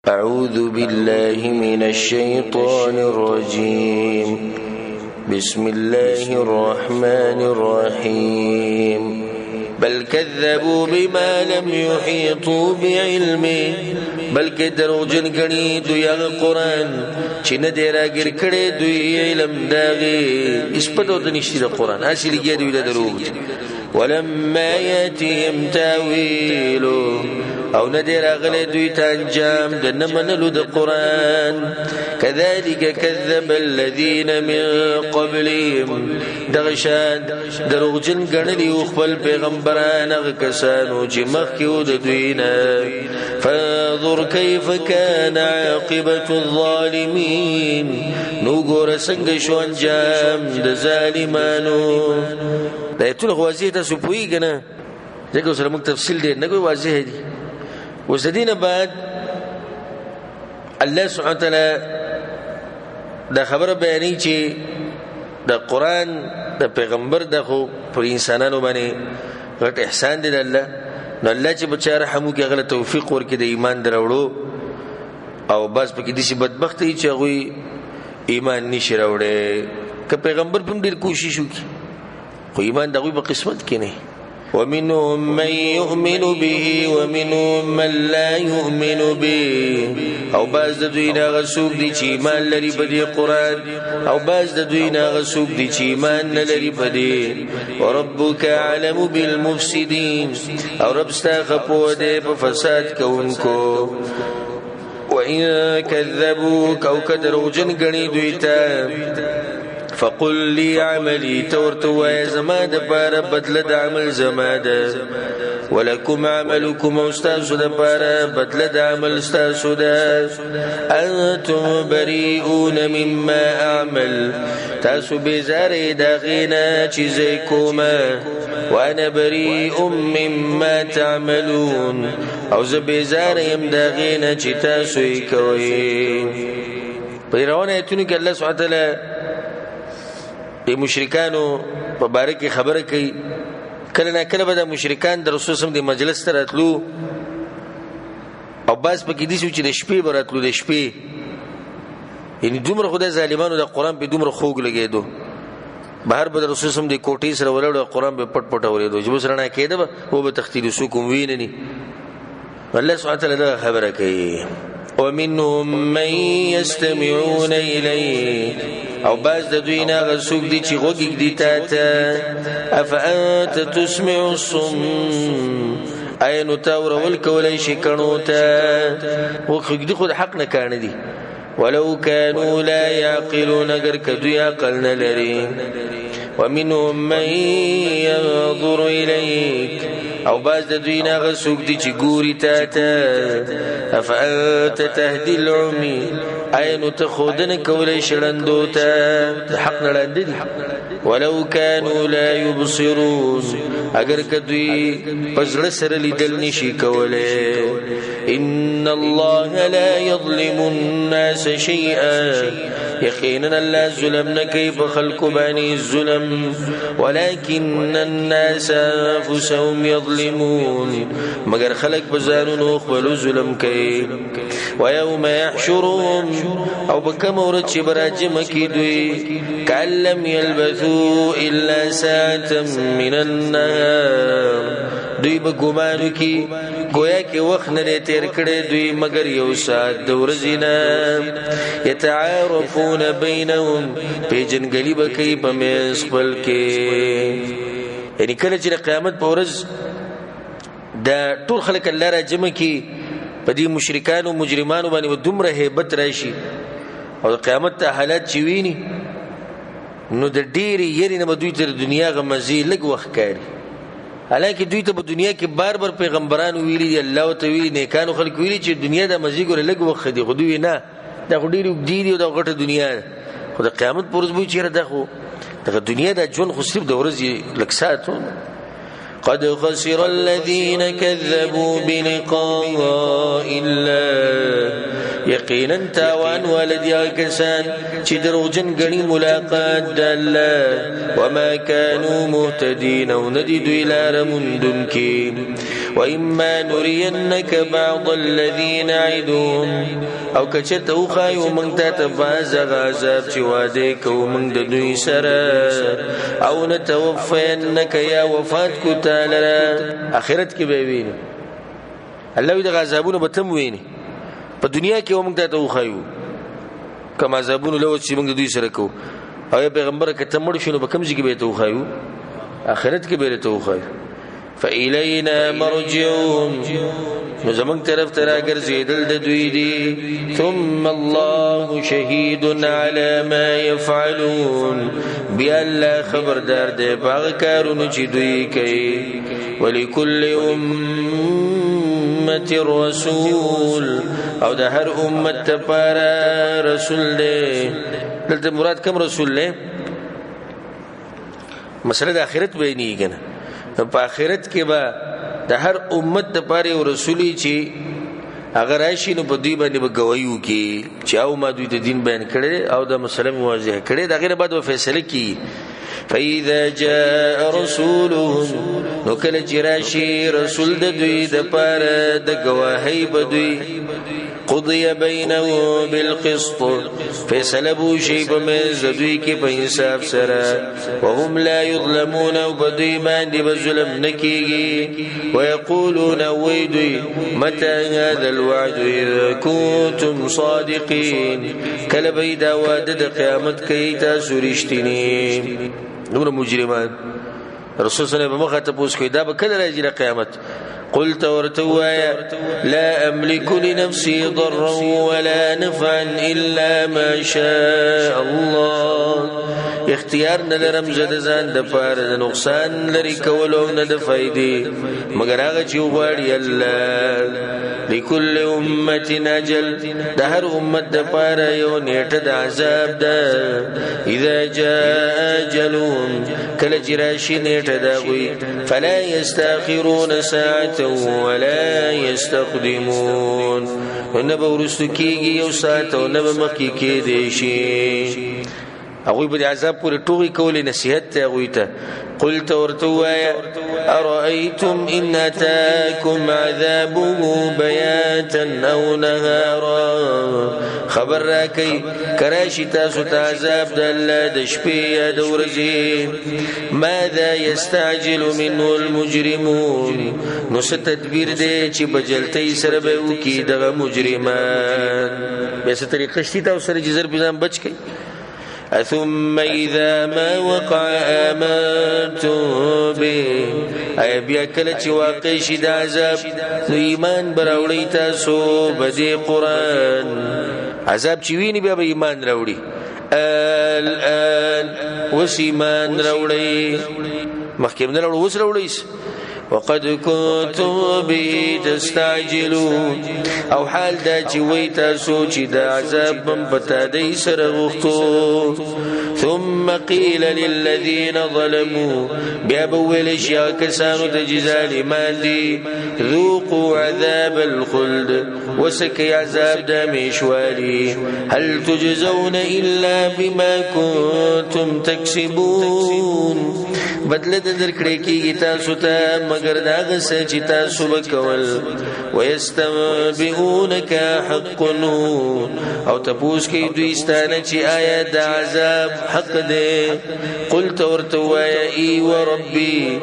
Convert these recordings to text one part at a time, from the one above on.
أعوذ بالله من الشيطان الرجيم بسم الله الرحمن الرحيم بل كذبوا بما لم يحيطوا بعلمه بلکې دروغجن ګڼي دوی هغه قرآن چې نه دی راګیر کړی دوی علم داغې اسپتو ته نشته د قرآن هسې لګیا دوی د دروغ ولما يأتهم تاويله او نه دی راغلی دوی ته انجام د نه منلو د قرآن كذلك كذب الذين من قبلهم دغه شان دروغجن ګڼلي وو خپل پیغمبران هغه کسانو چې مخکې وو د دوی نه فانظر كيف كان عاقبة الظالمين نو ګوره څنګه شو انجام د ظالمانو د ایتونه واضح تاسو پوهیږئ نه ځکه سره موږ تفصیل دی نه کوي واضح دي اوس د دینه بعد الله سبحانه وتعالی دا خبره بیانوي چې د قرآن د پیغمبر د خو پر انسانانو باندې غټ احسان دی د الله نو الله چې بچا رحم وکړي هغه له توفیق ورکړي د ایمان دراوړو او بس پکې داسې بدبخت وي چې هغوی ایمان نشي راوړی که پیغمبر په هم ډېر کوشش وکړي خو ایمان د هغوی په قسمت کې نه ومنهم من يؤمن به ومنهم من لا يؤمن به او باز د دوی نه هغه څوک دي چې ایمان لري په دې قرآن او باز د دوی نه هغه څوک دي چې ایمان نه لري په دې وربک اعلم بالمفسدين او رب ستا ښه پوه دی په فساد کوونکو وإن كذبوك او که دروغجن ګڼي دوی ته فقل لي عملي تورتوا زما د پاره بدله د عمل زما ده ولكم عملكم استاذ د پاره بدله د عمل استاذ ده انتم بريئون مما اعمل تاسو بیزاره د غینا چیزې کومه وانا بريء مما تعملون او زه بیزاره يم د غینا چې تاسو یې کوئ په روانه ایتونو کې الله سبحانه وتعالی د مشرکانو په باره کې خبره کوي کله نه کله به د مشرکان د رسول سم د مجلس ته راتلو او بعض پکې داسې چې د شپې به راتلو د شپې یعنې دومره خو د ظالمانو د قرآن په دومره خوږ لګېدو بهر به د رسول سم د کوټې سره ولاړو قرآن به پټ پټ اورېدو چې بس رڼا کېده به و به تښتېدو څوک هم وینه ني الله سبحانه وتعالی دغه خبره کوي ومنهم من يستمعون إليه او باز د دوی نه هغه څوک دي چې غوږ ږدي تا ته افانت تسمع الصم ایا نو تا اورول کولی شي کڼو ته غوږ ږدي خو د حق نه کاڼه دي ولو كانوا لا يعقلون اگر که دوی عقل نه لري ومنهم من ينظر إليك او باز د دوی نه هغه څوک دي چې ګوري تا ته افانت تهدي العمي ایا نو ته ښودنه کولی شي ړندو ته حق نه ړانده دي ولو كانوا لا يبصرون اگر که دوی په زړه سره لیدل نشي کولی ان الله لا يظلم الناس شيئا یقینا الله ظلم نه کوي په خلکو باندې ظلم ولكن الناس انفسهم يظلمون مگر خلق په ځانونو خپل ظلم کوي ويوم يحشرهم او بکم ورځ چې براجم کی دوی کلم يلبثوا الا ساعه من النهار دوی به ګمانو کی گویا کې وخت نه تیر کړي دوی مگر یو ساعت د ورځې نه يتعارفون بينهم پیجنګلی به کوي په میز خپل کې یعنی کله چې قیامت په ورځ د ټول خلک الله را جمع کی په دې مشرکانو مجرمانو باندې دومره هیبت راشي او د قیامت ته حالات چې ویني نو د ډېرې یری نه دوی تر دنیا غمزي لږ وخت کاري حالانکه دوی ته په دنیا کې بار بار پیغمبرانو ویلي دي الله ته ویلي نیکانو خلک ویلي چې دنیا د مزي ګوره لږ وخت دی خو دوی نه دا خو ډېرې اوږدې دي او دا غټه دنیا ده خو د قیامت په ورځ به وي چېرې دا خو دغه دنیا دا ژوند خو صرف د ورځې لږ ساعت قد خسر الذين كذبوا بلقاء الله یقینا تاوان ولدی کسان چې دروغجن غني ملاقات د الله وما كانوا مهتدين او ندي دوی لار مندون کی وإما نرينك بعض الذي نعدهم او کچت او خایو منگ تا تباز غازاب چی واده کو منگ دوی سرا او نتوفینک یا وفات کو تالرا آخرت کی بیوینی اللہ وی دا غازابون بتم وینی پا دنیا کی او منگ تا تو خایو کم عذابون لوت چی منگ دوی سرا کو او یا پیغمبر کتم مرشنو بکم جی کی بیتو خایو آخرت کی بیتو خایو فإلينا مرجعهم نزمن طرف ترا ګرځیدل د دوی دي ثم الله شهيد على ما يفعلون بیا الله خبردار دی باغ کارونه چې دوی کوي ولكل امه رسول او د هر امت لپاره رسول دی دلته مراد کوم رسول دی مسله د آخرت بیانې کنه په آخرت کې به د هر امت د پاره او رسولي چې اگر راشي نو په دوی باندې به گواہی وکي چې او ما دوی د دین بیان کړي او د مسلمان واضح کړي دا غیر بعد فیصله کی فاذا جاء رسولهم نو کله چې راشي رسول د دوی د پاره د گواهی به دوی قضي بينه بالقسط فیصله بو شی په مز دوی کې په انصاف سره وهم لا يظلمون وبدوی باندې بظلم نکيږي ويقولون ويدي متى هذا الوعد اذا كنتم صادقين کله بيدا وعده د قیامت کوي تاسو رښتینی نور مجرمان رسول صلی الله علیه وسلم مخاطب اوس کوي دا به کله راځي د قیامت قلت ورتوايا لا أملك لنفسي ضرا ولا نفعا إلا ما شاء الله اختیار نه لرم زده ځان د پاره د نقصان لري کولو نه د فائدې مگر هغه چې وغواړي الله لكل امه اجل د هر امت د پاره یو نیټه د عذاب ده اذا جاء اجلهم کله چې راشي نیټه دا وي فلا يستاخرون ساعه ولا يستقدمون ونبه ورستکیږي یو ساعت او نبه مخکې کېدی شي هغوی به د عذاب پورې ټوغې کولې نصیحت ته هغوی ته قلت ورته ووایه ارأیتم ان اتاکم عذابه بیاتا او نهارا خبر راکئ کراشي تاسو ته عذاب د الله د شپې یا د ورځې ماذا یستعجل منه المجرمون نو څه تدبیر دی چې بجلتۍ سره به وکړي دغه مجرمان بیا څه طریقه شته تاسو سره چې زر په ځان بچ کړئ ثم اذا ما وقع امنتم به اي بیا کله چې واقع شي د عذاب نو ایمان براوړی تاسو به قرآن عذاب چې ویني بیا به ایمان راوړي الان وس ایمان راوړي مخکې نه راوړي وس راوړي وقد كنتم به تستعجلون او حال دا چې وای تاسو چې د عذاب بم پتا دی سره غوښتو ثم قيل للذين ظلموا بیا بول شیا کسانو ته جزاء ایمان دي ذوقوا عذاب الخلد وسكي عذاب د میشوالي هل تجزون الا بما كنتم تكسبون بدل درکړي کیږي تاسو ته مگر داغه چې تاسو وکول ويستنبئونك حق او تپوس کې دوی ستانه چې آیا د عذاب حق دی قلت ورتوایا ای وربي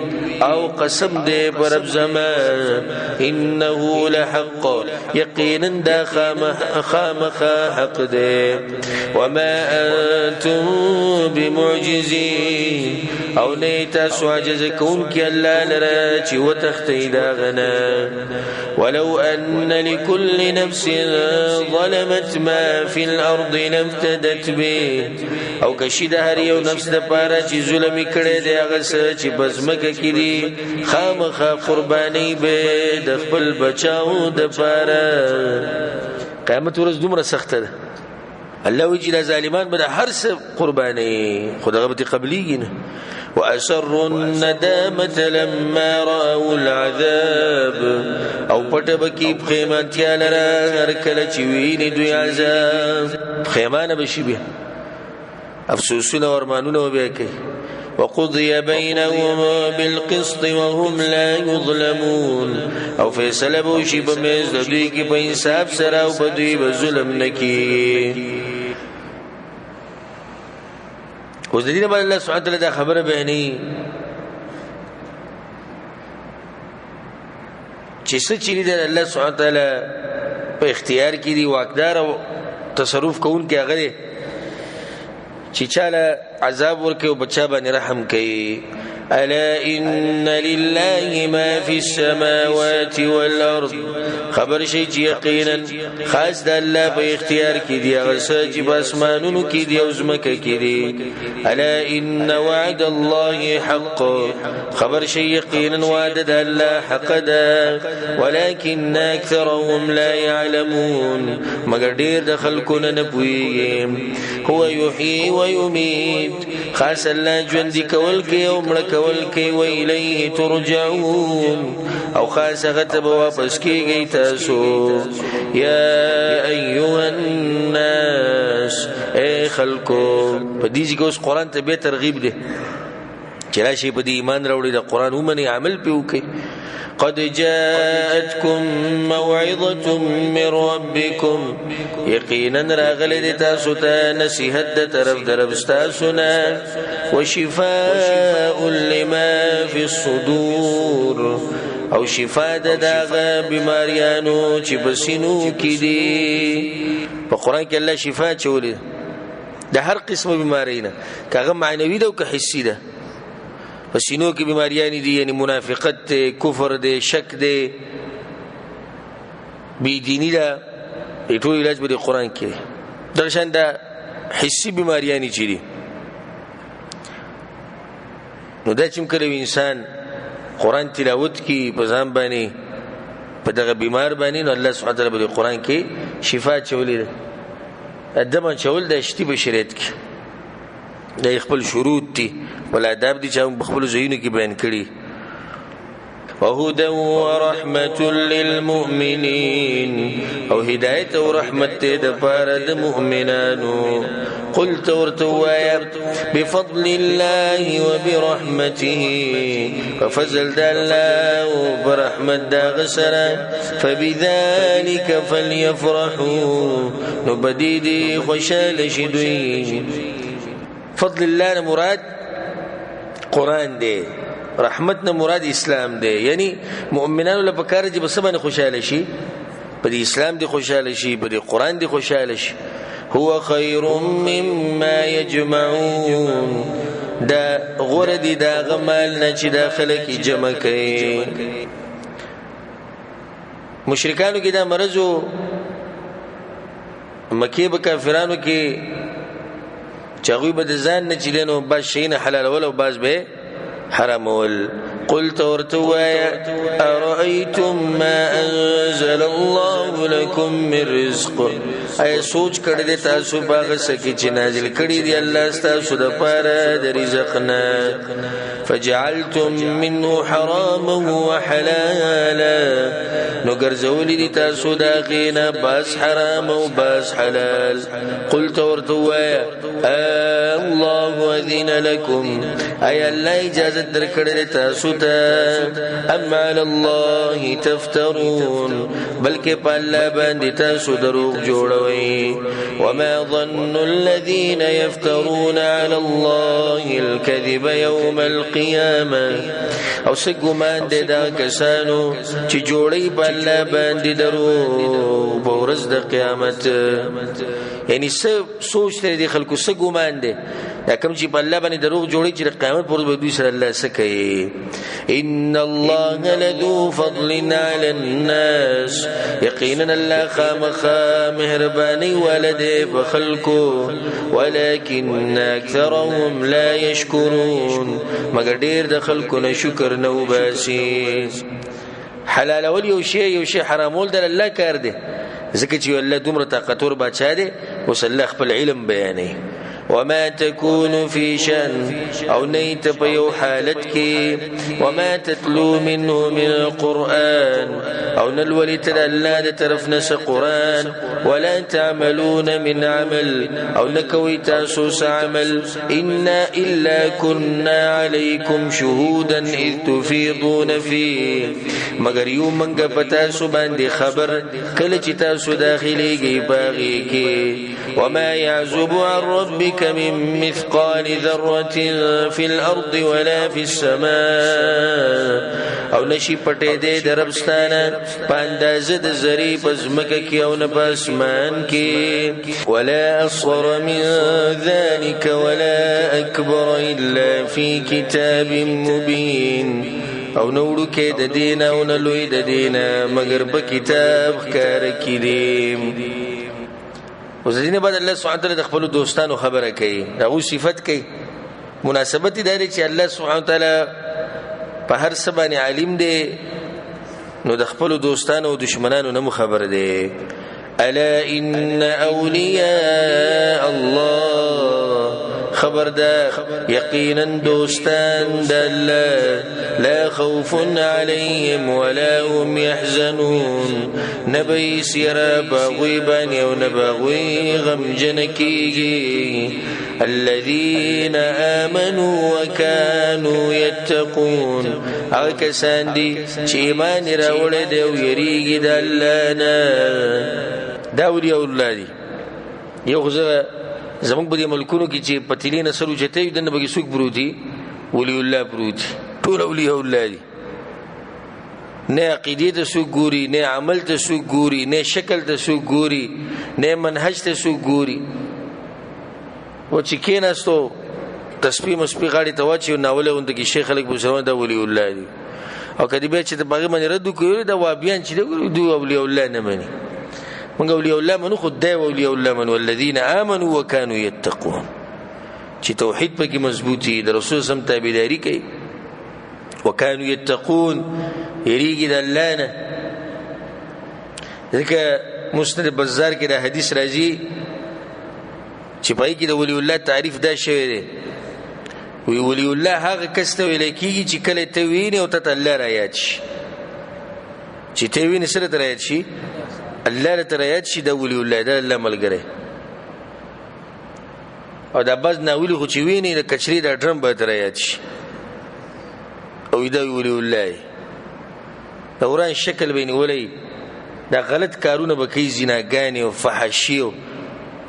او قسم دی برب زمان انه لحق یقینا دا خامخ حق دی وما انتم بمعجزين او نیتا سو عجز کون کی اللہ لرا چی وتختی داغنا ولو ان لكل نفس ظلمت ما في الارض لفتدت به او کشی ده هر یو نفس د پاره چې ظلم کړي دی هغه چې بزمکه کړي خامخا قرباني به د خپل بچاو د پاره قیامت ورځ دومره سخته ده الله وجل ظالمان به هر څه قرباني خدای به قبليږي وأسروا الندامة لما رأوا العذاب او پټبکی پخیمانتیا لرا هر کله چې ویني دوی عذاب خیمانه بشي به افسوسونه ورمانونه وبیا کوي وقضي بينهم بالقسط وهم لا يظلمون او فیصله بوشي په میز د دوی کې په انصاف سره او په دوی به ظلم نکي. اوس د دې باندې الله سبحانه وتعالى دا خبره بیانې چې څه چې د الله سبحانه وتعالى په اختیار کې دی واقدار او تصرف کوونکی هغه چې چاله عذاب ورکوي او بچا باندې رحم کوي. الا ان لله ما في السماوات والارض خبر شي چې یقینا خاص د الله په اختیار کې دی هغه چې په اسمانونو کې دی او زمکه کې دی. الا ان وعد الله حق خبر شي یقینا وعد د الله حق ده ولكن اكثرهم لا يعلمون مگر ډیر د خلکو نه پوهیږي. هو يحيي ويميت خاص الله ژوند کول کوي او مړ کول کوي و الیه ترجعون او خاص غتب واپس کیږي تاسو. یا ایها الناس اے خلقو په دې کې اوس قران ته به ترغیب دی چې راشي په دې ایمان راوړي د قران ومني عمل په وکي. قد جاءتكم موعظة من ربكم يقينا راغلي تاسو ته نصيحت د طرف دربستاسونه وشفاء لما في الصدور او شفاء دغه بیماریانو چې بسینو کې دي. په قران کې الله شفاء چولې د هر قسمه بیماری نه کغه معنوي ده او که حسي ده. پسینو کې بیماریاں دي یعنی منافقت ده کفر ده شک ده بی دینی ده ټول علاج به قرآن کې درشان ده حسي بیماریاں چي دي. نو دا چې کوم انسان قرآن تلاوت کی په ځان باندې په دغه بیمار باندې نو الله سبحانه وتعالى په قرآن کې شفا چولې ده. ادمه چول د شتي بشریت کې د خپل شروط دي ول آداب دي چې خپل زینو کې بیان کړي. وهدى ورحمة للمؤمنين او هداية ورحمة دفارة مؤمنانو. قلت ورتوايا بفضل الله وبرحمته ففزل الله وبرحمة داغسنا فبذلك فليفرحوا نبديدي خشال شدوين. فضل الله مراد قرآن دي رحمتنا مراد اسلام دی یعنی مؤمنانو له پکاره چې بسمنه خوشاله شي په اسلام دي خوشاله شي په قرآن دي خوشاله شي. هو خير مما يجمعون دا غردي دا غمال نه چې داخله کې جمع کوي. مشرکانو کې دا مرزو مکی به کافرانو کې چاغوی به ځان نه چلینو باز شین حلال ولو باز به حرام ول. قلت ورتوايا أرأيتم ما أنزل الله لكم من رزق اي سوچ کړی د تاسو باغ سکی چې نازل کړی دی الله تاسو د پاره د رزقنا فجعلتم منه حراما وحلالا نو ګرځولې دي تاسو دا غینا باز حرام او باز حلال. قلت ورتوايا الله اذن لكم اي الله اجازه درکړې تاسو ام على الله تفترون بلکې په الله باندې تاسو دروغ جوړوي. وما ظن الذين يفترون على الله الكذب يوم القيامه او سګمان دي دا کسانو چې جوړي په الله باندې دروغ په ورځ د قیامت. یعنی سوچ ته دي خلکو سګمان دي دا کوم چې په الله باندې دروغ جوړي چې قیامت پر به دوی سره الله سکي. ان الله لذو فضل على الناس يقينا الله خامخا مهرباني ولده بخلقو ولكن اكثرهم لا يشكرون مگر ډیر د خلکو نه شکر نه وباسي. حلال ول یو شی حرامول د الله کار دی ځکه چې الله دومره طاقتور بادشاہ دی وس الله خپل علم بیانې وما تكون في شأن او نيت بيو حالتك وما تتلو منه من القرآن او نلولت الله طرف نس قرآن ولا تعملون من عمل او نكوي تاسوس عمل إنا إلا كنا عليكم شهودا إذ تفيضون فيه مگر یو منگا پتاسو باندې خبر کله چې تاسو داخليږي باغی کې وما يعزب عن ربك من مثقال ذرة في الأرض ولا في السماء او نشي پټې دې دربستانه پاندازه د زری پزمکه کې او نه پاسمان کې ولا أصغر من ذلك ولا أكبر إلا في كتاب مبين او نوړو کې د دین او نه لوی د دین مگر په کتاب ښکار کړي اوس دینه بعد الله سبحانه وتعالى د خپل دوستانو خبره کوي هغه صفت کوي مناسبت داري چې الله سبحانه وتعالى په هر څه باندې عالم دی نو د خپل دوستانو او دشمنانو نه خبر دی الا ان اولیاء الله خبردار یقینا دوستان د الله لا خوف عليهم ولا هم يحزنون نبي سيرا باغوي باني او نباغوي غم جنكي الذين آمنوا وكانوا يتقون اکسان دي چې ایمان راوړل دي او یریږي د الله نه دا اولیاء الله دي یو ځکه زمونږ په دې ملکونو کې چې پتیلې نسلو چته دنه بګي سوق بروتي ولی الله بروتي ټول اولیاء الله دي نه عقیده ته سوق ګوري نه عمل ته سوق ګوري نه شکل ته سوق ګوري نه منهج ته سوق ګوري و چې کیناستو تسبیح مسبیح غاړي ته واچي ناوله وند کې شیخ خلک بوسره دا ولی الله دي او کدی به چې د باغ باندې رد کوي دا وابیان چې دوی اولیاء الله نه مني من اولیاء الله منو خود دی اولیاء الله من والذین آمنوا وكانوا يتقون چې توحید پکې مضبوطی د رسول سم تابعداري کوي وكانوا يتقون یریږي د الله نه ځکه مسند بازار کې دا حدیث راځي چې پای کې د ولی الله تعریف دا شوی دی وی ولی الله هغه کس ته ویل کېږي چې کله ته ویني او ته الله را یاد شي چې ته ویني سره ته را یاد شي الله ته را یاد شي د ولی الله د الله ملګری او دا باز ناویل خو چې ویني د کچري د ډرم به ته را یاد شي او دا ولی الله دا وران شکل بیني ولی دا غلط کارونه به کوي زناګانی او فحشي او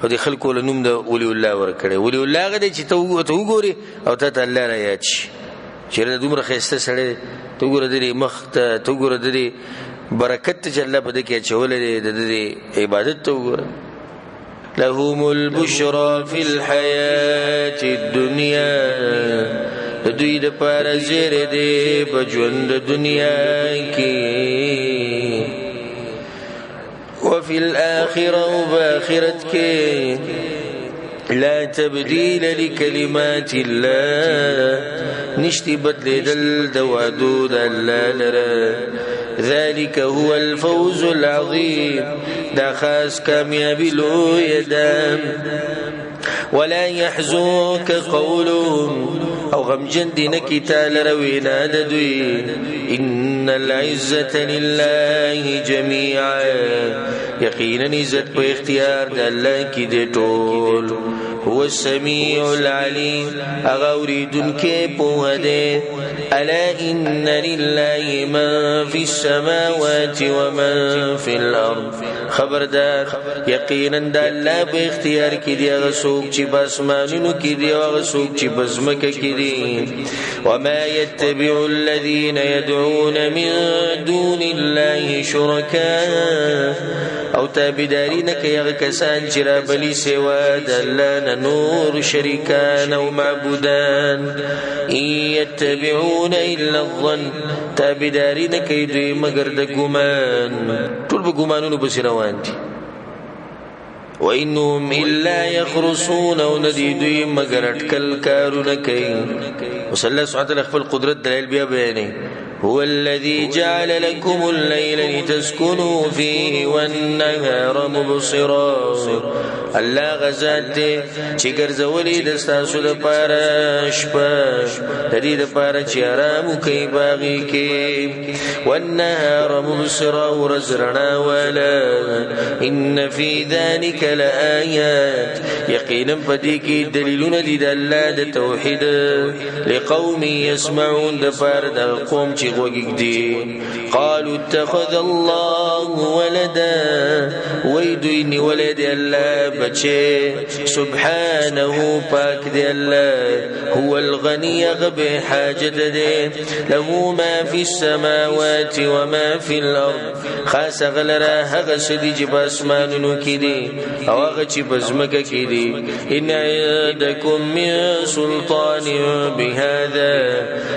د خلکو له نوم د ولی الله ورکړي ولی الله غدي چې ته وګوري او ته الله را یاد شي چې د دومره خسته سره ته وګوره د مخ ته وګوره د برکت چې الله په دې کې چولې د عبادت ته وګوره لهم البشرى في الحياة الدنيا دوی د پاره زیره دی په ژوند دنیا کې وفي الآخرة وبآخرتك لا تبديل لكلمات الله نشتي بدل دوادود الله لرا ذلك هو الفوز العظيم دا خاص كاميابي لو يدام ولا يحزنك قولهم او غمجن دينك تال روينا ددوي ان العزة لله جميعا يقينا عزت په اختیار د الله کې دی ټول هو السميع العليم اغوریدن کې په دې الا ان لله من في السماوات ومن في الارض خبردار یقینا د الله په اختیار کې دی هغه څوک چې بسمانونو کې دی او هغه څوک چې بزمکه کې دی وما يتبع الذين يدعون من دون الله شركاء او تابدارین کوي هغه کسان چې را بلی سوا د الله نه نور شریکان او معبودان يتبعون الا الظن تابدارین کوي دوی مگر د ګمان ټول په ګمانونو بس روان دي وانهم الا يخرصون ونديدوا مگر اٹکل کارونه کوي وصلی الله سبحانه خپل قدرت دلایل بیا بیانې هو الذي جعل لكم الليل لتسكنوا فيه والنهار مبصرا الله غزاد چې ګرځولې د ستاسو لپاره شپه د دې لپاره چې آرام کوي باغی کې والنهار مبصرا ورزرنا ولا ان في ذلك لآيات یقینا پدې کې دلیلونه دي د الله د توحید لقوم يسمعون د پاره د قوم چې غوږی قالوا اتخذ الله ولدا ويدني ولد الله بچه سبحانه پاک دی الله هو الغني غب حاجت دی له ما في السماوات وما في الارض خاص غلرا هغه سدي چې په اسمانونو کې دي او هغه چې په ځمکه کې دي ان عندكم من سلطان بهذا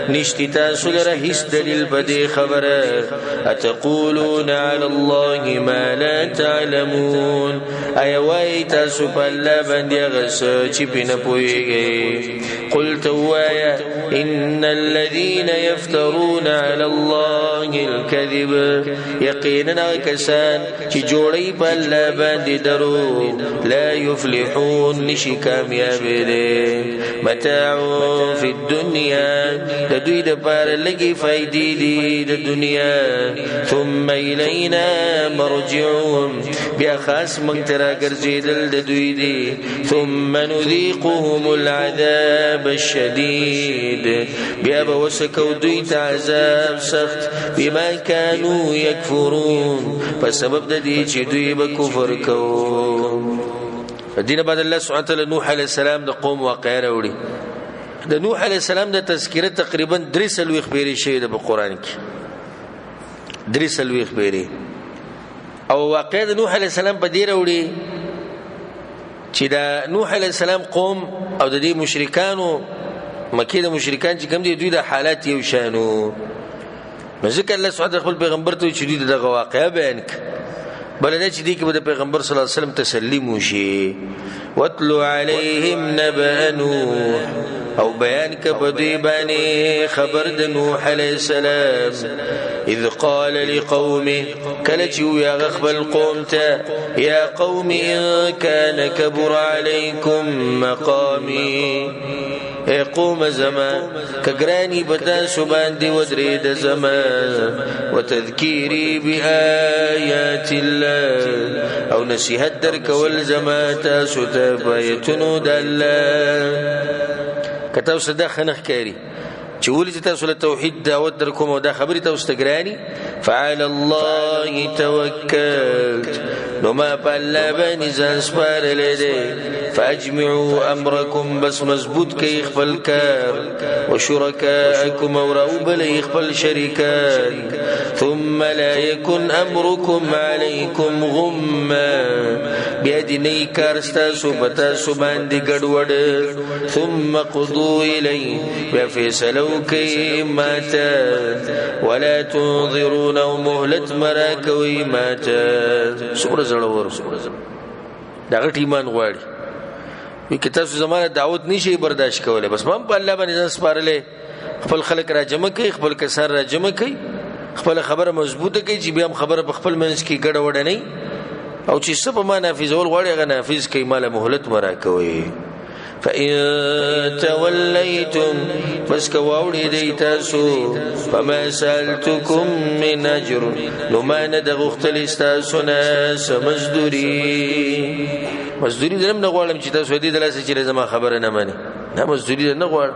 نشتی تاسو لره هیڅ دلیل بده خبره اتقولون على الله ما لا تعلمون ايوای تاسو په الله باندې غس چې پینه پويږي قلت وایا ان الذين يفترون على الله الكذب یقینا کسان چې جوړي په الله باندې درو لا يفلحون نشي کامیاب دي متاع في الدنيا د دوی د پاره لګي فائدې دي د دنیا ثم الينا مرجعهم بیا خاص مونږ ترا ګرځیدل د دوی دي ثم نذيقهم العذاب الشديد بیا به وسکو دوی ته عذاب سخت بما كانوا يكفرون په سبب د دې چې دوی به کفر کوي دینه بعد الله سبحانه وتعالى نوح عليه السلام د قوم واقعه راوړي د نوح عليه السلام د تذکره تقریبا 3 خبرې شوی د قرآن کې 3 خبرې او واقعه د نوح عليه السلام په دې راوړي چې د نوح عليه السلام قوم او د دې مشرکانو مکه د مشرکان چې کوم دي دوی د حالات یو شانو نو ځکه الله سبحانه وتعالى خپل پیغمبر ته چې دوی دغه واقعه بیان کړ بلدا چې دی کې د پیغمبر صلی الله علیه وسلم تسلیم وشي واتلو علیهم نبأ نوح او بیان کبدی باندې خبر د نوح علیہ السلام اذ قال لقومه کلچ یا خپل قوم ته یا قوم ان كان كبر عليكم مقامي اے قوم زمان کگرانی بتا سبان دی ودرید زمان وتذکیری بآیات اللہ او نصیحت در کول زمان تاسو تبایتنو دا اللہ کتاو صدا خنخ کاری چولی تاسو لتوحید دعوت در کوم او دا خبری تاسو تگرانی فعلى الله توكلت نما بالله بني ځان سپارلې فاجمعوا امركم بس مضبوط کې خپل کار وشركاءكم وروا بل خپل شریکان ثم لا يكن امركم عليكم غما بيدني كارستا سبتا سبان دي ګډوډ ثم قضوا الي بفيصلوا كي ماتا ولا تنظرون مهلت مراكوي ماتا سوره زړور دا غټ ایمان غواړي وی کتاب زمانه دعوت نشي برداشت کوله بس مم په الله باندې ځان سپارلې خپل خلک را جمع کوي خپل کسان را جمع کوي خپل خبره مضبوطه کوي چې بیا هم خبره په خپل منځ کې ګډه وډه نه او چې څه په ما نافذول غواړي هغه نافذ کوي مال مهلت مراکوي فإن توليتم بس كواولي ديتاسو فما سألتكم من أجر لما ندغ اختلستاسنا سمزدوري مزدوري دلم نغوالم چی تاسو دي دلاسه چی لزما خبر نمانی نا مزدوري دل نغوال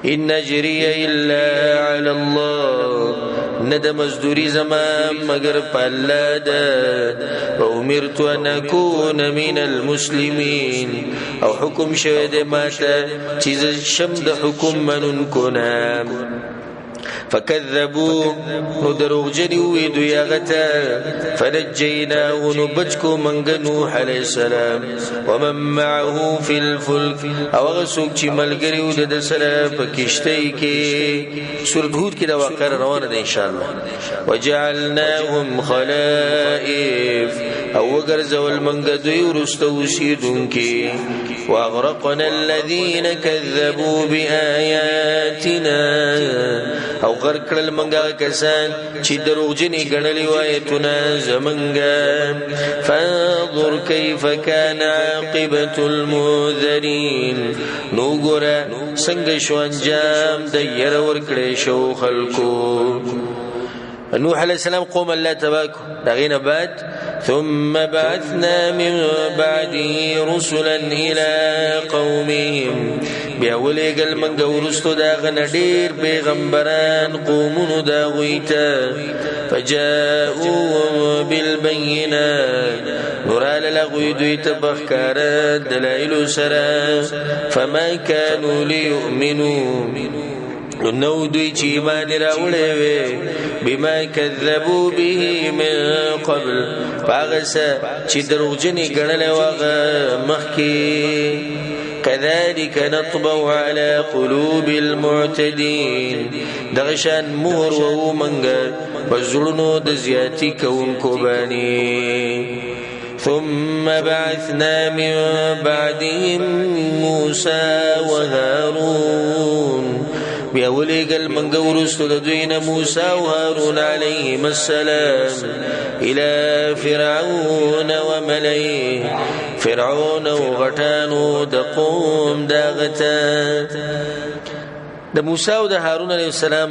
إن نجري إلا على الله ند مزدوري زمان مگر پالا دا وأمرت أن أكون من المسلمين او حكم شهد ماتا چیز شمد حكم من كنا فكذبوا ندروغ جنوي دياغتا فنجيناه نبجكو من نوح عليه السلام ومن معه في الفلك او غسوك چی ملگری ودد سلام پکشتئی کی سورة هود کی دا واقع روانه ده انشاءالله وجعلناهم خلائف او وګرځول منګ دوی ورسته اوسیدونکي واغرقنا الذين كذبوا بآياتنا او غرق کړل منګه کسان چې دروغجنې ګڼلې وایتونه زمونږه فانظر كيف كان عاقبة المنذرين نو ګوره څنګه شو انجام د ير ورکړې شو خلکو نوح عليه السلام قوم الله تبارك دغینه بعد ثم بعثنا من بعده رسلا الى قومهم بیاولیگل منگا ورستو داغن دیر پیغمبران قومون داغویتا فجاؤوا بالبینات نرال لغوی دویتا بخکارا دلائل سرا فما كانوا ليؤمنوا نو دوی چې ایمان راوړې وي بما كذبوا به من قبل پاغسه چې دروغجنې ګڼلې واغه مخکي كذلك نطبع على قلوب المعتدين دغشان مهر و منګ وزړونو د زیاتی کوونکو باندې ثم بعثنا من بعدهم موسى وهارون بیاولیگل منگا ورستو دوین موسى وهارون علیهم السلام الى فرعون وملئه فرعون وغټانو د قوم داغتا د موسی او د هارون علیه السلام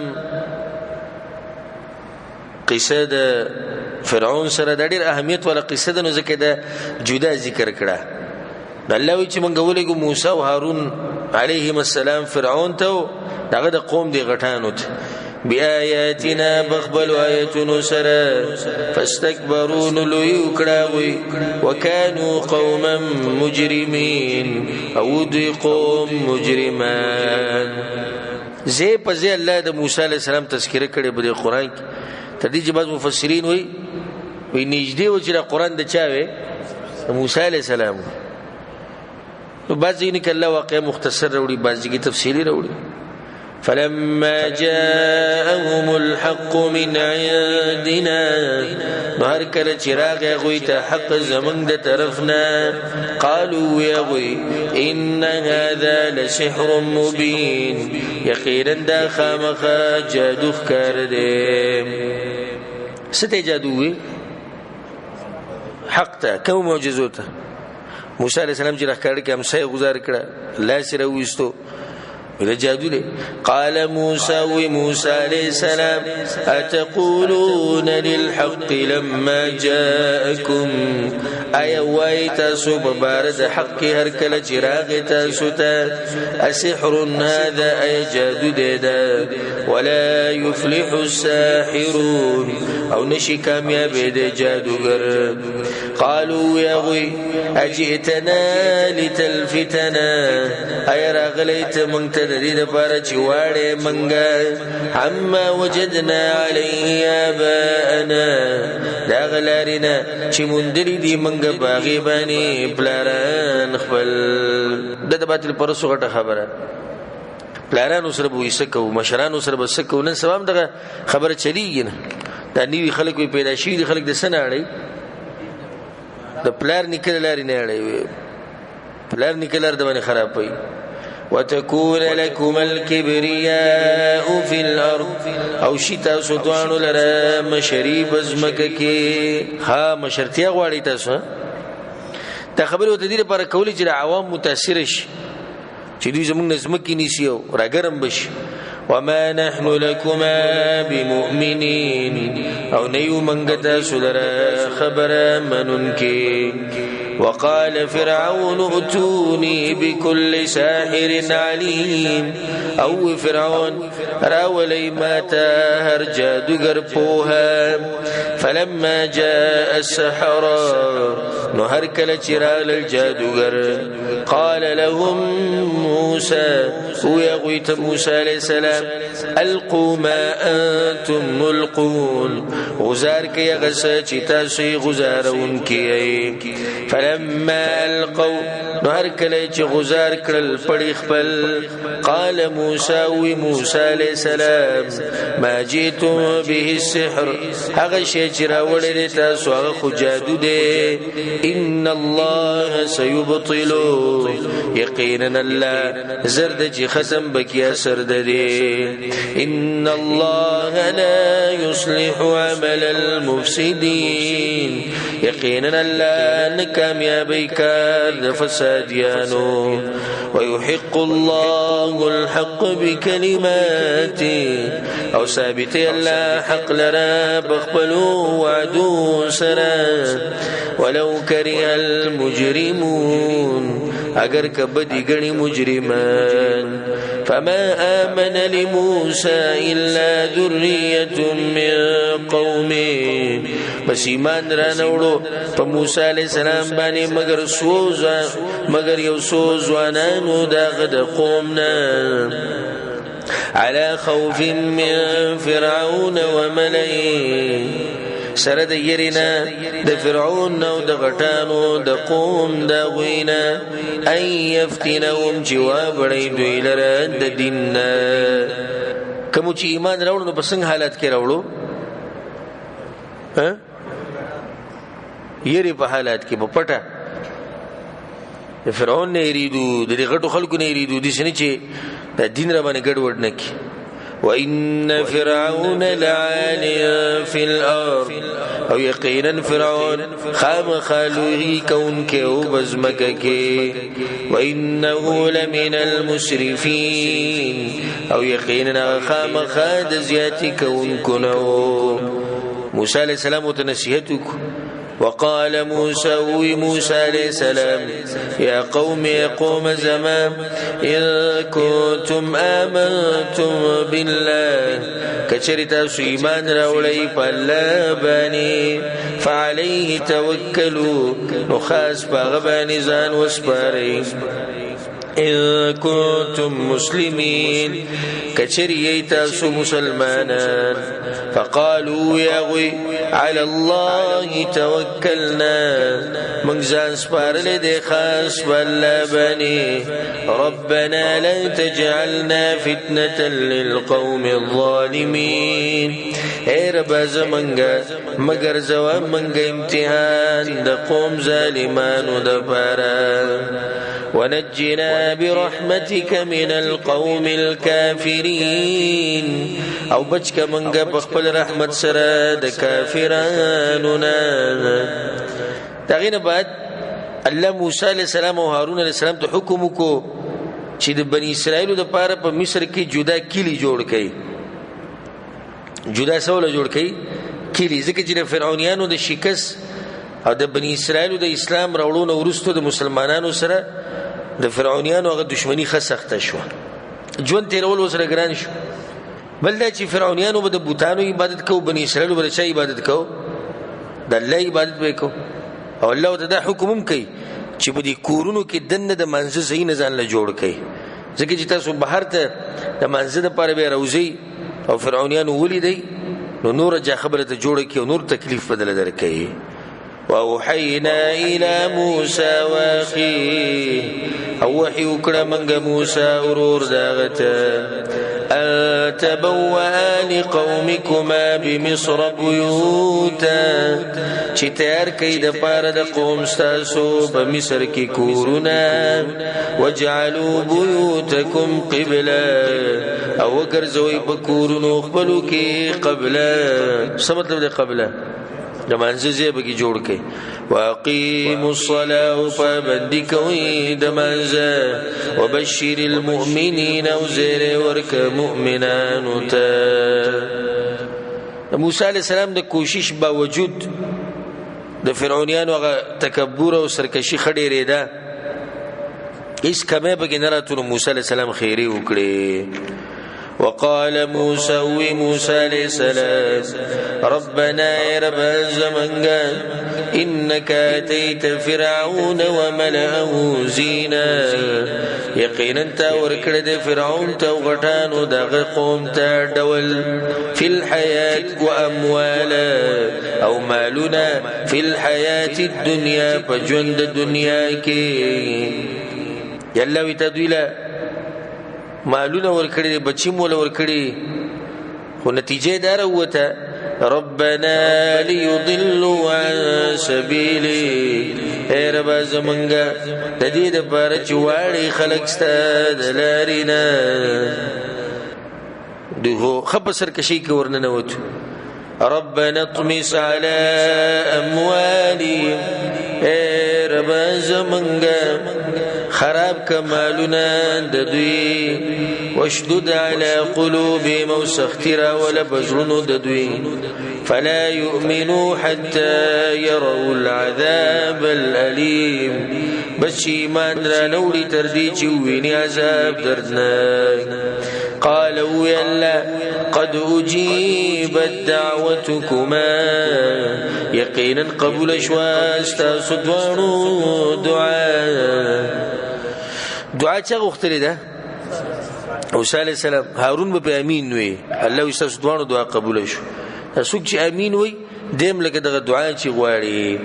قصه د فرعون سره د ډېر اهمیت ولا قصه د نو ځکه د جدا ذکر کړه د الله وی چې مونږ ولګو موسی او هارون علیهم السلام فرعون ته دغه د قوم دی غټانو ته بآياتنا بخبل آياتنا سرا فاستكبروا نلوي كراوي وكانوا قوما مجرمين او دي قوم مجرمان زي پزي الله د موسی عليه السلام تذکرہ کړي په قرآن کې تدې چې بعض مفسرین وي نږدې و چې قرآن د چا وي موسی عليه السلام نو بعضی نه کله واقع مختصر وروړي بعضی کې تفصیلی وروړي فلما جاءهم الحق من عندنا نهر کله چراغ غوي ته حق زمنګ د طرفنا قالوا يا غوي ان هذا لسحر مبين يقينا دا خامخ جادو ښکار دي ست جادو حق ته کوم معجزات موسی علیہ السلام چې راکړ کې هم سې گزار کړه الله سره وستو ولا جادو له قال موسى وموسى عليه السلام اتقولون للحق لما جاءكم اي وايت سب بارد حق هر کله چراغ تاسو ته اسحر هذا اي جادو ده ولا يفلح الساحرون او نشي کامیاب دي جادوگر قالوا يا غوي اجئتنا لتلفتنا اي راغليت منت د دې لپاره چې واړې منګه عما وجدنا عليه آباءنا دا غلارنا چې مندري دي منګه باغې باندې پلاران خپل د باطل پر سوغه خبره پلاران سره به وسکو مشران سره به وسکو نن سبا دغه خبره چلیږي نه دا نیوی خلک پیدا شي دي خلک د سناړي د پلار نکل لاري نه اړي پلار نکل لار د باندې خراب وي وتكون لكم الكبرياء في الارض او شتا سوتوان لرا مشريب ازمکه ها مشرتیا غواړی تاسو ته خبر وته دي لپاره کولی چې عوام متاثر شي چې دوی زموږ نظمکی نیسی او راګرم بشي وما نحن لكما بمؤمنين او نيو منغتا سلرا خبر مننكي وقال فرعون ائتوني بكل ساحر عليم او فرعون راولي ماتا هر جادوگر پوها فلما جاء السحرة نهر كلا چرال الجادوگر قال لهم موسى ويغويت موسى عليه السلام القوا ما انتم ملقون غزار كي غسا چتا سي غزارون كي فلما القوا نهر کله چې غزار کړل پړی خپل قال موسی علیہ السلام ما جئتم به السحر هغه شی چې راوړل تاسو هغه خو جادو دی ان الله سيبطل یقینا الله زرد چې ختم بکی اثر دی ان الله لا يصلح عمل المفسدين یقینا الله نکامیابی کار فسادیانو ويحق الله الحق بكلماته او ثابت الله حق لرا بخبلو وعدو سرا ولو كره المجرمون اگر کبدی گنی مجرمان فما آمن لموسى إلا ذرية من قومه بس ایمان را نوړو په موسی علیہ السلام باندې مگر یو سوزوانانو داغه د قومنا على خوف من فرعون وملئه سره د يرینا د فرعون او د غټانو د قوم د غوینا اي يفتنهم جواب لري دوی لره د دین کوم چې ایمان راوړو نو په څنګه حالت کې راوړو یری په حالات کې په پټه فرعون نه یریدو د غټو خلکو نه یریدو د شنه چې د دین را باندې ګډوډ نکي وان فرعون لعال في الارض او یقینا فرعون خالوی کون کې او بزمکه کې وانه لمن المسرفين او یقینا خامخاد زیاتی کون کنو موسی علیہ السلام ته نصیحت وقال موسى عليه السلام يا قوم زمان إن كنتم آمنتم بالله كشرتا سيمان راولي فالله باني فعليه توكلوا نخاس باغباني زان واسباري إن كنتم مسلمين كشري تاسو مسلمانا فقالوا يغوي على الله توكلنا من زان سبارل دي خاص بالله ربنا لا تجعلنا فتنة للقوم الظالمين اے رب زمنگا مگر زوام منگا امتحان دا قوم ظالمان دا پارا ونجنا برحمتك من القوم الكافرين او بچك منگا بخبل رحمت سرا دا كافراننا تاغین بعد الله موسی علیہ السلام او هارون علیہ السلام ته حکم کو چې د بنی اسرائیل د پاره په مصر کې جدا کلی جوړ کړي جدا سوله جوړ کړي کلی ځکه چې فرعونانو د شکست او د بنی اسرائیل د اسلام راوړونو ورستو د مسلمانانو سره د فرعونانو هغه دښمنی خسخته شو ژوند تیرول وسره ګران شو بل دا چې فرعونانو به د بوتانو عبادت کوو بنی اسرائیل به چا عبادت کوو د الله عبادت وکړو او الله ته دا حکم کوي چې په دې کورونو کې دنه د منځ زین ځان له جوړ کړي ځکه چې تاسو بهر ته د منځ د پاره به راوځي او فرعونانو ولیدي نو نور جا خبره ته جوړ کړي او نور تکلیف بدل درکړي واوحينا الى موسى واخيه او وحي وکړه منګه موسی ورور داغته تبوأ لقومكما بمصر بيوتا چې تیار کړي د پاره د قوم تاسو په مصر کې کورونه وجعلوا بيوتكم قبلا او ګرځوي په کورونو خپلو کې قبله څه مطلب دی قبله د منځ زیبه کې جوړ کړي واقيموا الصلاه فبندي کوي د منځ وبشر المؤمنين وزير ورک مؤمنان ته موسی عليه السلام د کوشش باوجود د فرعونانو غ تکبر او سرکشي خډې ریدا هیڅ کمه به نه راتلو موسی عليه السلام خیری وکړي وقال موسى عليه السلام ربنا يا رب زمنگا انك اتيت فرعون وملئه زينا یقینا تا ورکړه د فرعون ته غټانو دغه قوم ته ډول فی الحیات واموالا او مالنا فی الحیات الدنیا پجوند دنیا کې یلا وی تدویلا مالونه ورکړي بچی مول ورکړي خو نتیجه دار وته ربنا ليضلوا عن سبيلي اے رب زمنګا د دې د بار چواړي خلق ستاد لارینا دغه خبر کشي کې ورننه وته ربنا اطمس على اموالهم اے رب زمنګا خراب کمالنا ددوی واشدد على قلوبهم وسخترا ولا بزرن ددوی فلا يؤمنوا حتى يروا العذاب الأليم بس ایمان را نوڑی تردی چوینی عذاب دردناک قالوا يلا قد أجيبت دعوتكما يقينا قبول شواستا صدوانو دعا چا غختلی ده موسی علیہ السلام هارون به امین وی الله یې صدوانو دعا قبول شو څوک چې امین وی دیم لکه دغه دعا چې غواړي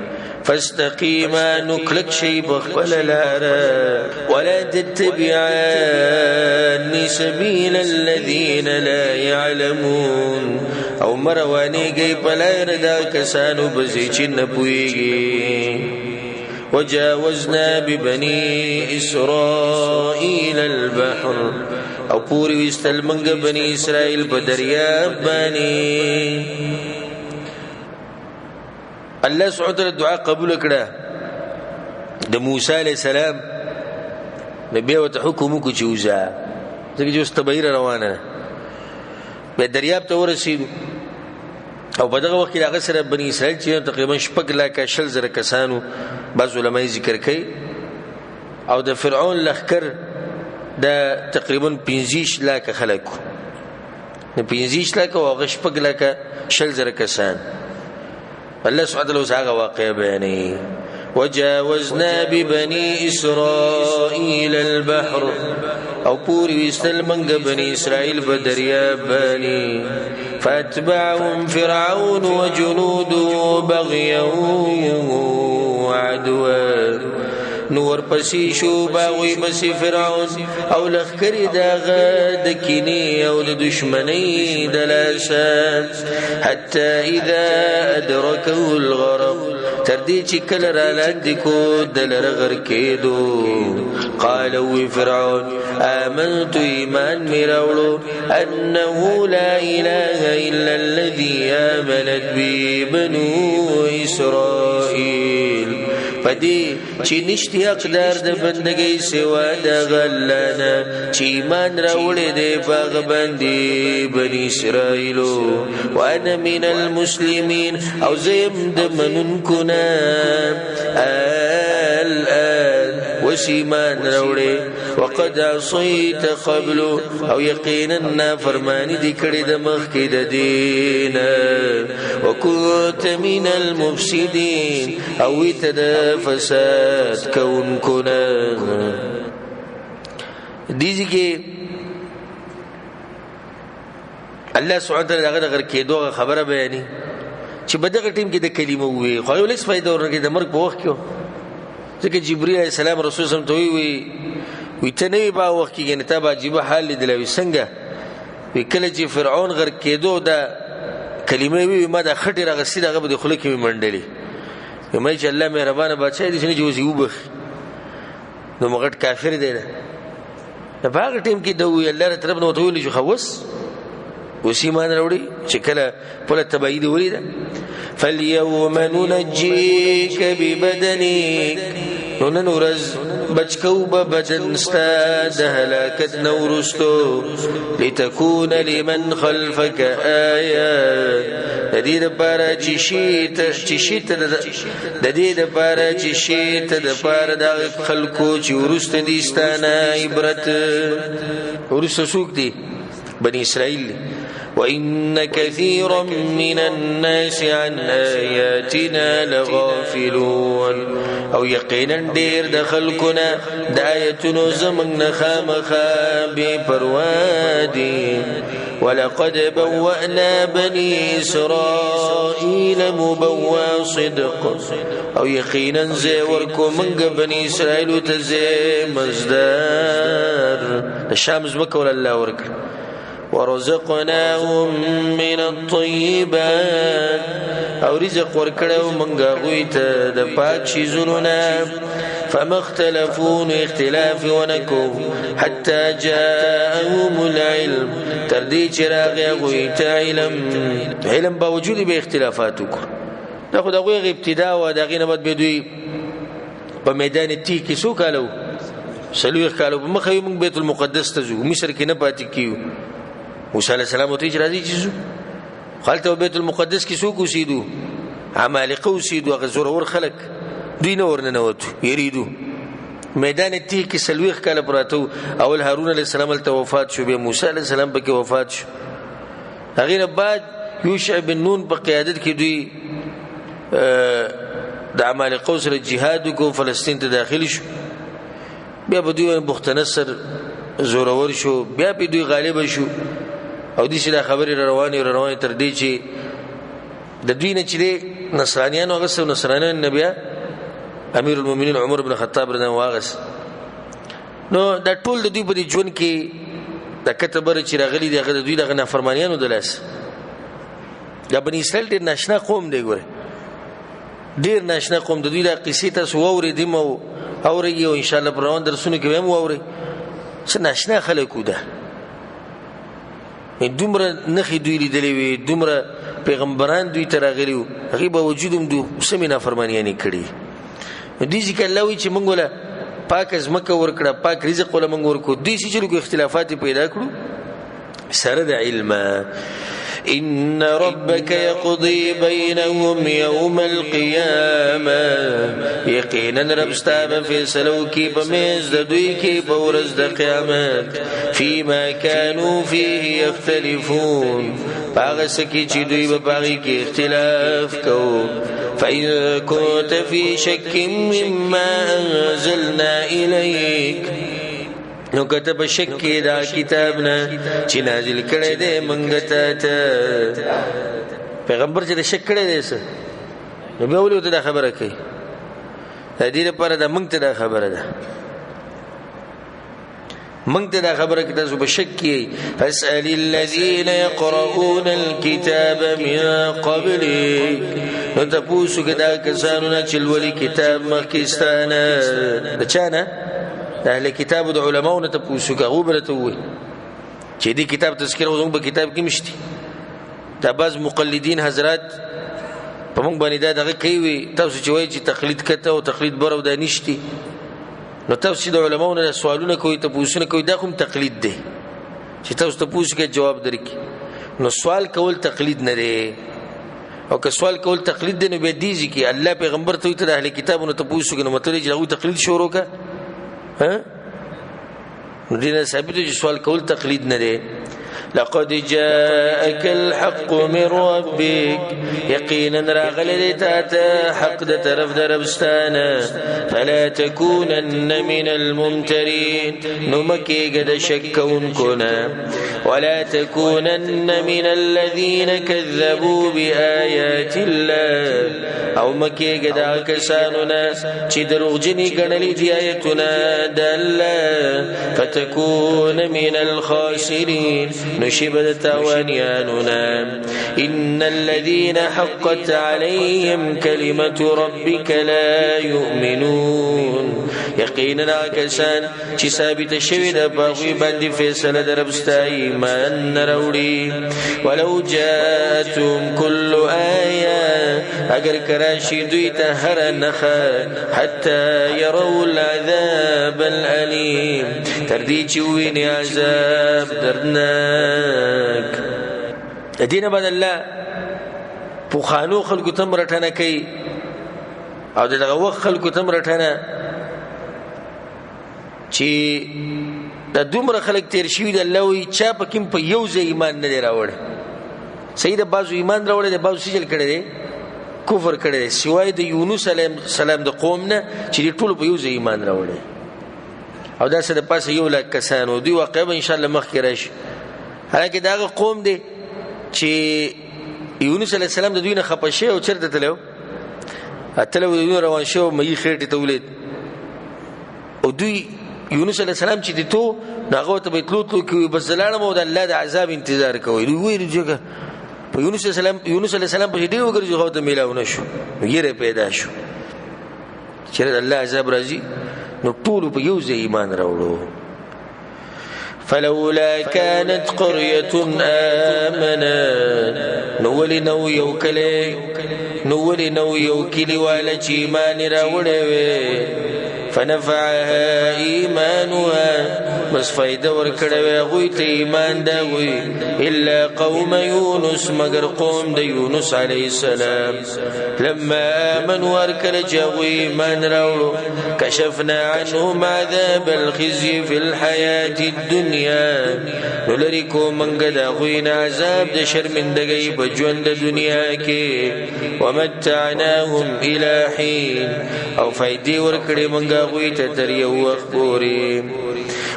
فاستقيما نكلك شيء بخبل لارا ولا تتبعان سبيل الذين لا يعلمون او مرواني گئی پلار دا کسانو بزی چی نپویگی وجاوزنا ببني إسرائيل البحر او پوری وستلمنگ بني اسرائيل بدریاب بانی الله سبحانه وتعالى دعا قبول کړه د موسی عليه السلام نبي او ته حکم کو چوزا ځکه چې استبیر روانه به دریاب ته ورسید او په دغه وخت کې هغه سره بني اسرائیل چې تقریبا 6,000 کسانو بعض علماء ذکر کوي او د فرعون لخر د تقریبا 15,000 خلکو نه 15,000 او هغه 6,000 کسان الله سبحانه وتعالى واقع بياني وجاوزنا ببني إسرائيل البحر او پوری وستلمنگ بني إسرائيل بدرياب باني فاتبعهم فرعون وجنوده بغيا وعدوا نور پسی شو باوی بسی فرعون او لخکری داغا دکینی او دشمنی دلاسا حتى اذا ادرکه الغرق تردی چی کل را لاندکو دلر غرکیدو قالوا فرعون آمنت ایمان میراولو انه لا اله الا الذي آمنت بی بنو اسرائیل پدی چی نشتی اقدار د بندگی سوا د غلانا چی ایمان راوړې د باغ باندې بنی اسرائیل وانا من المسلمین او زم د منن کنا الان وسیمان راوړې وقد عصيت قبل او یقینا فرمانی دی کړي د مخ کې د دین وكنت من المفسدين او تد فساد كون كنا دیږي کې الله سبحانه وتعالى هغه غر کې دوه خبره بیانې چې بدغه ټیم کې د کلمه وي خو یو لږ فائدہ ورنګي د مرګ په وخت کې ځکه جبرئیل علیه السلام رسول سم ته وی تنوی با وخت کې نه تابع جيبه حال دلوي څنګه وی کله چې فرعون غر کېدو دا کلمه وی ما د خټه راغسي دغه په خله کې منډلې مې چې الله مهربانه بادشاہ دې چې جوزي وبخ نو مغټ کافر دی نه په هغه ټیم کې دوی الله تعالی طرف نو ته ویل چې خوس وسیمان وروړي چې کله په تبعید ولید فاليوم ننجيك ببدنك نورز بچکو بدن ستا د هلاکت نورستو لتكون لمن خلفك آية د دې لپاره چې شیت د دې لپاره چې شیت د لپاره د خلکو چې ورست دي ستانه عبرت ورست سوق دي بني اسرائیل وَإِنَّ كَثِيرًا مِّنَ النَّاسِ عَنْ آيَاتِنَا لَغَافِلُونَ او یقینا ډیر د خلقنا د آیتونو زمنګ نه خامخا بے پروا دي ولقد بوأنا بني إسرائيل مبوأ صدق او یقینا زه ورکو منګ بني اسرائیل ته زه مزدار الشمس مکول الله ورک ورزقناهم من الطيبات او رزق ورکړو منګه غوي ته د پاک شیزونو نه فما اختلفون اختلاف ونکو حتى جاءهم العلم تردی چراغ غوي ته علم باوجود به اختلافات وکړه دا خو دغه ابتدا او دغه نه بد بدوی په میدان تی کې سو کالو سلوخ کالو په مخه موږ بیت المقدس ته ځو مصر کې نه پاتې کیو موسی علیہ السلام ته اجازه چیزو خالته بیت المقدس کې سو کو سیدو عمالقه وسیدو غزور ور خلق دوی نور نه نوتو یریدو میدان تی کې سلوخ کاله پراتو اول هارون علیہ السلام ته وفات شو به موسی علیہ السلام په کې وفات شو هغه نه بعد یوشع بن نون په قیادت کې دوی د عمالقه سره جهاد کو فلسطین ته داخل شو بیا په دوی بخت نصر زورور شو بیا په دوی غالب شو او دې سره خبرې روانه تر دې چې د دوی نه چې نصرانیان او غسو نصرانیان نبی امیر المؤمنین عمر بن خطاب رضی الله عنه نو دا ټول د دوی په ژوند کې د کتبره چې راغلي دغه د دوی دغه نافرمانیانو د لاس دا بني اسرائیل ډیر ناشنا قوم دی ګوره ډیر ناشنا قوم د دوی د قصې تاسو ووري دمو اوري او ان شاء الله پر روان درسونه کې هم ووري څه ناشنا خلکو ده دومره نخې دوی لیدلې وي دومره پیغمبران دوی ته راغلي هغه به وجودم دو سمینه فرمانیانی کړي دي چې الله وی چې مونږ ولا پاک از مکه ورکړه پاک رزق ولا مونږ ورکو دي چې لږه اختلافات پیدا کړو سره د علم إن ربك يقضي بينهم يوم القيامة يقينا ربستا فيصلو كي بميز دوي كي بورز د قيامت فيما كانوا فيه يختلفون باغسكي چي دوي بباغي كي اختلاف كو فإن كنت في شك مما أنزلنا إليك نو کته په شک کې دا کتاب نه چې نازل کړي دې مونږ ته پیغمبر چې شک کړي دې څه نو به ولې ته خبره کوي د دې لپاره دا مونږ ته دا خبره ده مونږ ته دا خبره کې تاسو په شک کې فاسأل الذين يقرؤون الكتاب من قبلك نو تاسو کې دا کسانو نه چې ولې کتاب مخکستانه بچانه اهل کتاب د علماو نه تاسو کوو برته وي چې دې کتاب تذکر وزنګ په کتاب کې مشتي دا بعض مقلدین حضرات په موږ باندې دا دغه کوي تاسو چې وایي چې تقلید کته او تقلید برو دا نشتی نو تاسو د علماو نه سوالونه کوي تاسو نه کوي دا کوم تقلید دی چې تاسو ته پوښتنه کې جواب درکې نو سوال کول تقلید نه دی او که سوال کول تقلید دی نو به دیږي کې الله پیغمبر ته د اهل کتابونو ته پوښتنه نو مطلب چې هغه تقلید شروع کا دینه ثابت چې سوال کول تقلید نه دی لقد جاءك الحق من ربك يقينا راغل ته حق د طرف دربستانه فلا تكونن من الممترين نمكي قد شكون كنا ولا تكونن من الذين كذبوا بآيات الله او مكي قد كساننا چې دروغجني ګڼلې دي آیتونه د الله فتكون من الخاسرين نشبت تاوانياننا إن الذين حقت عليهم كلمة ربك لا يؤمنون يقينا كسان چې ثابت شوی د باغوی باندې فیصله دربستا ایمان نراوړي ولو جاءتهم كل آية اگر کراشي دوی ته هر نخه حتى يروا العذاب الأليم تردي چې ویني عذاب دردناک دینه بعد الله په خانو خلکو تم رټنه کوي او دغه وخت خلکو تم رټنه چې دا دومره خلک تیر شوي د الله وایي چا پکې په یو ځای ایمان نه دی راوړی صحیح ده بعضو ایمان راوړی دی بعضو سجل کړی دی کفر کړی دی سوای د یونس علیه السلام د قوم نه چې دې ټولو په یو ځای ایمان راوړی او داسې د پاسه 100,000 کسان و دوی واقعه به انشاءالله مخکې راشي حالانکې د هغه قوم دی چې یونس علیه السلام د دوی نه خفه شوی او چېرته تللی و اتلی و د دوی روان شوی مهي خېټې ته ولید او دوی یونس علیه السلام چې د تو نو هغه ورته به تلو کوي بس زه لاړم او د الله د عذاب انتظار کوئ دوی ویل چې په یونس علیه السلام پسې ډېر وګرځي هغه ته میلاو نه شو نو یېره پیدا شو چې د الله عذاب راځي نو ټولو په یو ځای ایمان راوړو فلولا كانت قرية آمنت نو ولې نو یو کلیواله چې ایمان راوړی وی فنفعها ایمانها بس فائدہ ورکړی وی هغوی ته ایمان د هغوی الا قوم یونس مگر قوم د یونس علیه السلام لما آمنوا هرکله چې هغوی ایمان راوړو کشفنا عنهم عذاب الخزي في الحیاة الدنیا نو لرې کو موږ د هغوی نه عذاب د شرمندګۍ په ژوند د دنیا کې ومتعناهم الى حین او فائدې ورکړې موږ هغوی ته تر یو وخت پورې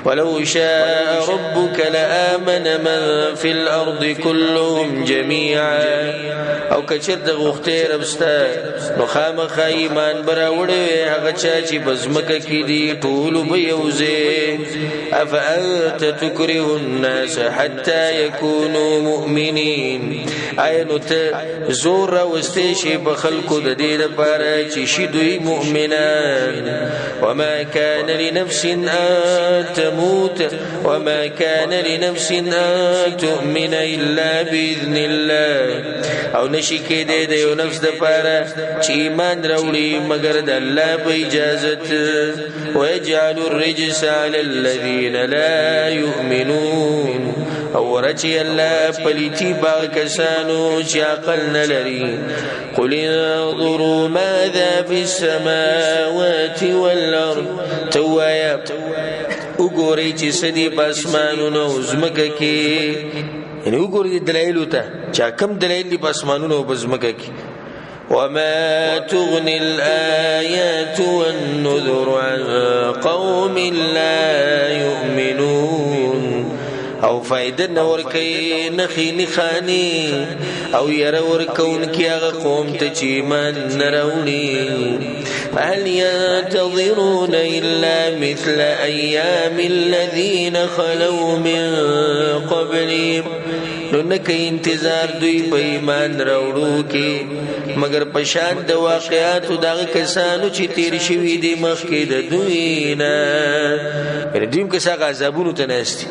ولو شاء ربك لآمن من في الأرض كلهم جميعا او کچر د غوښتې ربستا نو خامخا ایمان براوړی هغه چا چې بزمکه کې دي ټول به یو ځای افانت تکره الناس حتى يكونوا مؤمنين آیا نو ته زور راوستی شي په خلکو د دې لپاره چې شي دوی مؤمنان وما كان لنفس ان تموت وما كان لنفس ان تؤمن الا باذن الله او نشي کېدی د یو نفس دپاره چې ایمان راوړي مګر د الله په اجازت ويجعل الرجس على الذين لا يؤمنون او ورچی الله پلیتی باغ کسانو چې عقل نه لري قل انظروا ماذا في السماوات والارض توایا وګورئ چې سدي پاسمانونو زمکه کې یعنی وګورئ دلایل ته چې کوم دلایل په اسمانونو او زمکه کې وما تغني الآيات والنذر عن قوم لا يؤمنون او فائدہ نور کئی نخی نخانی او یر ورکون کی آغا قوم تچیمان نرونی فهل ينتظرون إلا مثل أيام الذين خلوا من قبلهم نو نکی انتظار دوی په ایمان راوړو کې مگر پشان د واقعاتو دغه کسانو چې تیر شوي دي مخکې د دوی نه دوی هم کسا عذابونو ته ناستي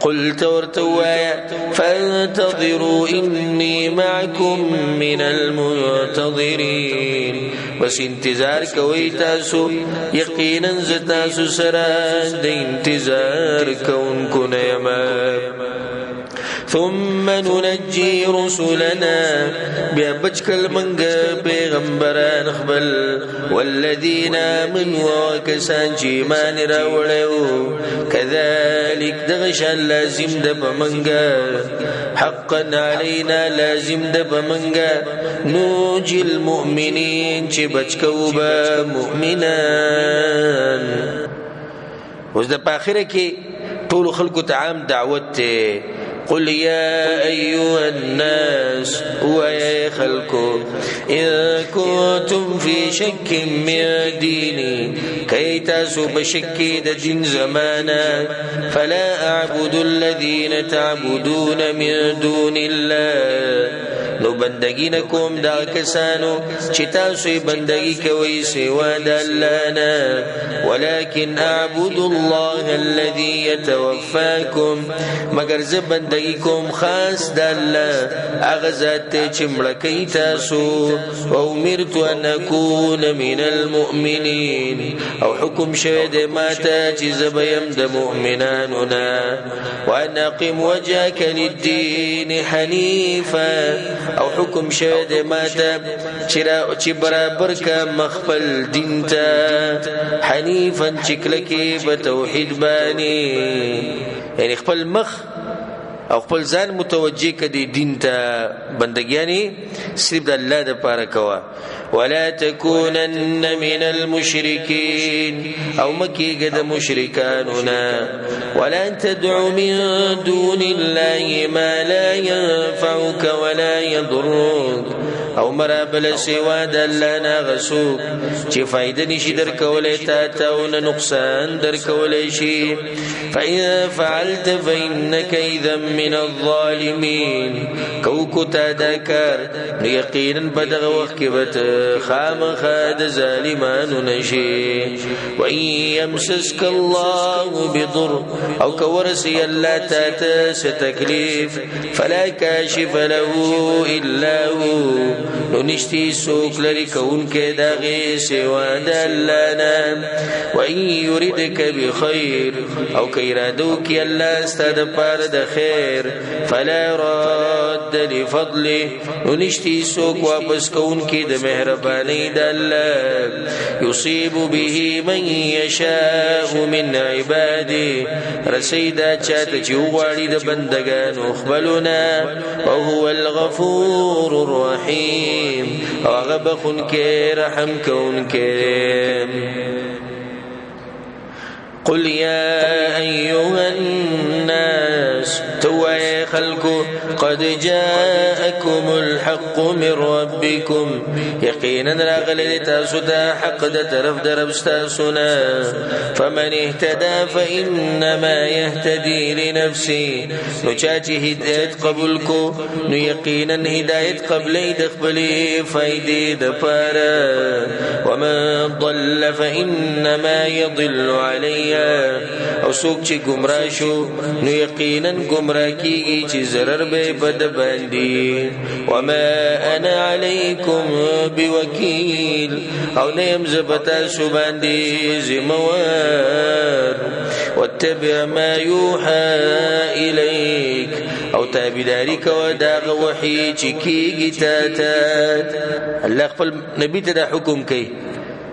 قل تورتوایا فانتظروا إني معكم من المنتظرين بس انتظار کوي تاسو یقینا ز تاسو سره د انتظار کوونکو نه یم ثم ننجي رسلنا بیا بچکل منگ پیغمبران خبل والذین آمنوا وکسان چی ایمان راوڑیو کذالک دغشان لازم دب منگا حقا علینا لازم دب منگا نوجی المؤمنین چی بچکو با مؤمنان وز دا پاخره کی طول خلقو تعام دعوت تے قل يا أيها الناس ويا خلقوا إن كنتم في شك من ديني كي تاسوا بشكي دين زمانا فلا أعبد الذين تعبدون من دون الله نو بندگی نکوم دا کسانو چې تاسو بندگی کوي سوا د الله نه ولكن اعبد الله الذي يتوفاكم مگر زه بندگی کوم خاص د الله هغه ذات چې مړکې تاسو او امرت ان اكون من المؤمنين او حکم شوه د ماته چې زبیم د مؤمنانو نه وان اقم وجهك للدين حنيفا او حکم شوه د ماته چې برابر کا مخفل دین ته حنیفا چکلکی به توحید باندې یعنی خپل مخ او خپل ځان متوجه کدي دین ته بندګیانی صرف د الله د پاره کوا ولا تكونن من المشركين او مكي قد مشركاننا ولا تدع من دون الله ما لا ينفعك ولا يضرك او مرابل سوا د الله نه غسوک چې فائدہ نشي درکولې تا او نقصان درکولې شي فإن فعلت فإنك إذا من الظالمين کوکو تا دکر یقینا بدغه وخت کې خامخا د ظالمانو نشي وإن يمسسك الله بضر او كورسي الله تاتا ستكليف فلا كاشف له إلا هو نشتي سوک لري كون كداغي سوا دلانا وإن يردك بخير او كيرادوك الله استاد بارد خير فلا راد لفضله نشتي سوک واپس كون كد مهرباني دلال يصيب به من يشاء من عباده رسيدا چاته چوغاړي د بندگان اخبلنا وهو الغفور الرحيم وغبخن كي رحم كون كريم قل يا أيها الناس توي خلق قد جاءكم الحق من ربكم يقينا راغل تاسدا حق د طرف دربستاسنا فمن اهتدى فإنما يهتدي لنفسه نچاچی هدایت قبولکو نو یقینا هدایت قبلی دخبلی فائدې د پاره ومن ضل فإنما يضل عليه او سوک چې گمراه شو نو یقینا گمراه کیږي چې ضرر به بد باندې وما انا علیکم بوکیل او نیم زبتا سو باندې زموار واتبع ما يوحى الیک او تابعداري کو دا وحی چې کیږي ته الله خپل نبی ته دا حکم کوي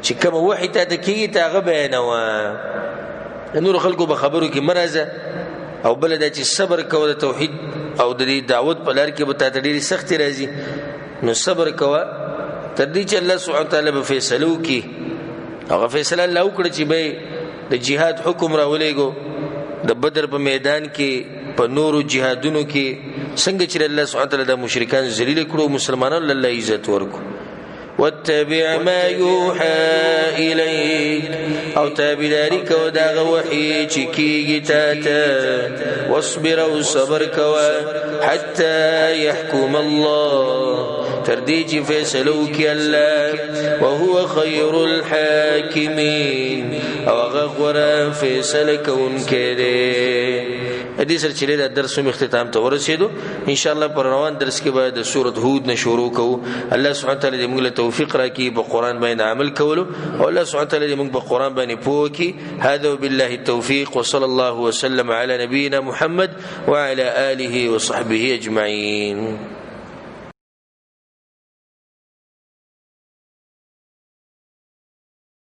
چې کوم وحی ته کیږي تا غ بیانوا نور خلقو به خبرو کې مرزه او بل د چې صبر کوو د توحید او د دعوت په لار کې به تاسو ډېری سخت راځي نو صبر کوه تر دې چې الله سبحانه وتعالى به فیصله وکړي هغه فیصله الله وکړي چې به د جهاد حکم راولېګو د بدر په میدان کې په نورو جهادونو کې څنګه چې الله سبحانه وتعالى د مشرکان ذلیل کړو مسلمانانو الله عزت ورکړو واتبع ما يوحى إليك او تابداري کو دا وحي چې کیږي تا واصبر او صبر کوا حتى يحكم الله تردي چې فیصلو کې الله وهو خير الحاكمين او غغور فیصله کون کړي دې سره چې د درس اختتام ته ورسېدو ان شاء الله پر روان درس کې به د سورۃ هود نه شروع کوو الله سبحانه وتعالى دې موږ له توفیق راکړي په قران باندې عمل کولو او الله سبحانه وتعالى دې موږ په قران باندې پوه کړي هذا وبالله التوفيق وصلى الله وسلم على نبينا محمد وعلى آله وصحبه أجمعين